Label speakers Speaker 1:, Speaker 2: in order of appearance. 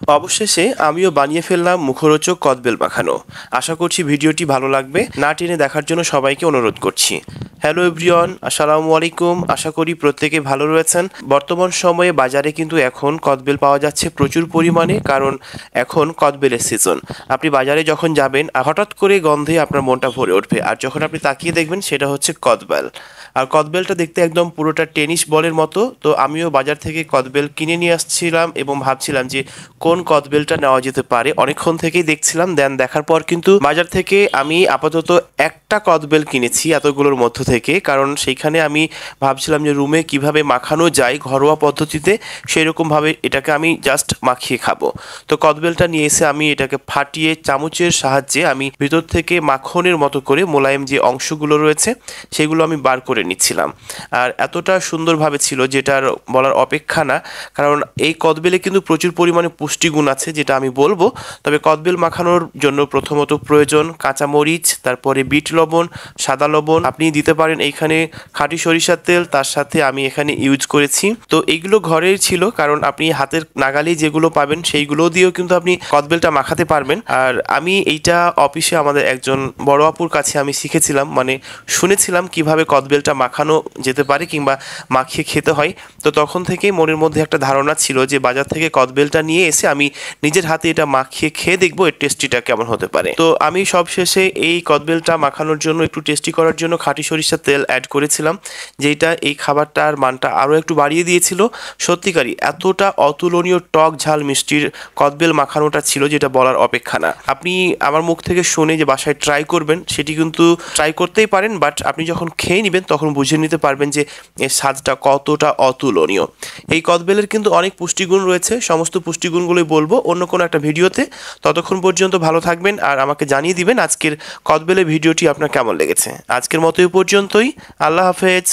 Speaker 1: অবশেষে আমিও বানিয়ে ফেললাম মুখরোচক কদবেল মাখানো। আশা করছি ভিডিওটি ভালো লাগবে। না টেনে দেখার জন্য সবাইকে অনুরোধ করছি। হ্যালো এভরিওয়ান, আসসালামু আলাইকুম। আশা করি প্রত্যেকে ভালো রয়েছেন। বর্তমান সময়ে বাজারে কিন্তু এখন কদবেল পাওয়া যাচ্ছে প্রচুর পরিমাণে, কারণ এখন কদবেলের সিজন। আপনি বাজারে যখন যাবেন হঠাৎ করে গন্ধে আপনার মনটা ভরে উঠবে, আর যখন আপনি তাকিয়ে দেখবেন সেটা হচ্ছে কদবেল। আর কদবেলটা দেখতে একদম পুরোটা টেনিস বলের মতো। তো আমিও বাজার থেকে কদবেল কিনে নিয়ে আসছিলাম এবং ভাবছিলাম যে কোন কদবেলটা নেওয়া যেতে পারে। অনেকক্ষণ থেকেই দেখছিলাম, দেন দেখার পর কিন্তু বাজার থেকে আমি আপাতত একটা কদবেল কিনেছি এতগুলোর মধ্য থেকে, কারণ সেইখানে আমি ভাবছিলাম যে রুমে কিভাবে মাখানো যায় ঘরোয়া পদ্ধতিতে, সেই রকমভাবে এটাকে আমি জাস্ট মাখিয়ে খাবো। তো কদবেলটা নিয়ে এসে আমি এটাকে ফাটিয়ে চামচের সাহায্যে আমি ভিতর থেকে মাখনের মতো করে মোলায়েম যে অংশগুলো রয়েছে সেগুলো আমি বার করে নিচ্ছিলাম। আর এতটা সুন্দরভাবে ছিল যেটার বলার অপেক্ষা না, কারণ এই কদবেলে কিন্তু প্রচুর পরিমাণে পুষ্টিগুণ আছে যেটা আমি বলবো। তবে কদবেল মাখানোর জন্য প্রথমত প্রয়োজন কাঁচামরিচ, তারপরে বিট লবণ, সাদা লবণ। আপনি দিতে পারেন এইখানে খাঁটি সরিষার তেল, তার সাথে আমি এখানে ইউজ করেছি। তো এইগুলো ঘরের ছিল, কারণ আপনি হাতের নাগালেই যেগুলো পাবেন সেইগুলো দিয়েও কিন্তু আপনি কদবেলটা মাখাতে পারবেন। আর আমি এইটা অফিসে আমাদের একজন বড় আপুর কাছে আমি শিখেছিলাম, মানে শুনেছিলাম কিভাবে কদবেলটা মাখানো যেতে পারে কিংবা মাখিয়ে খেতে হয়। তো তখন থেকেই মনের মধ্যে একটা ধারণা ছিল যে বাজার থেকে কদবেলটা নিয়ে এসে আমি নিজের হাতে এটা মাখিয়ে খেয়ে দেখবো এর টেস্টিটা কেমন হতে পারে। তো আমি সবশেষে এই কদবেলটা মাখানোর জন্য একটু টেস্টি করার জন্য খাঁটি সরিষার তেল অ্যাড করেছিলাম, যেটা এই খাবারটার মানটা আরও একটু বাড়িয়ে দিয়েছিল। সত্যিকারই এতটা অতুলনীয় টক ঝাল মিষ্টির কদবেল মাখানোটা ছিল যেটা বলার অপেক্ষা না। আপনি আমার মুখ থেকে শুনে যে বাসায় ট্রাই করবেন সেটি কিন্তু ট্রাই করতেই পারেন, বাট আপনি যখন খেয়ে নেবেন তখন বুঝে নিতে পারবেন যে এর স্বাদটা কতটা অতুলনীয়। এই কদবেলের কিন্তু অনেক পুষ্টিগুণ রয়েছে, সমস্ত পুষ্টিগুণগুলোই বলবো অন্য কোনো একটা ভিডিওতে। ততক্ষণ পর্যন্ত ভালো থাকবেন আর আমাকে জানিয়ে দিবেন আজকের কদবেলের ভিডিওটি আপনার কেমন লেগেছে। আজকের মতো এই পর্যন্তই। আল্লাহ হাফেজ।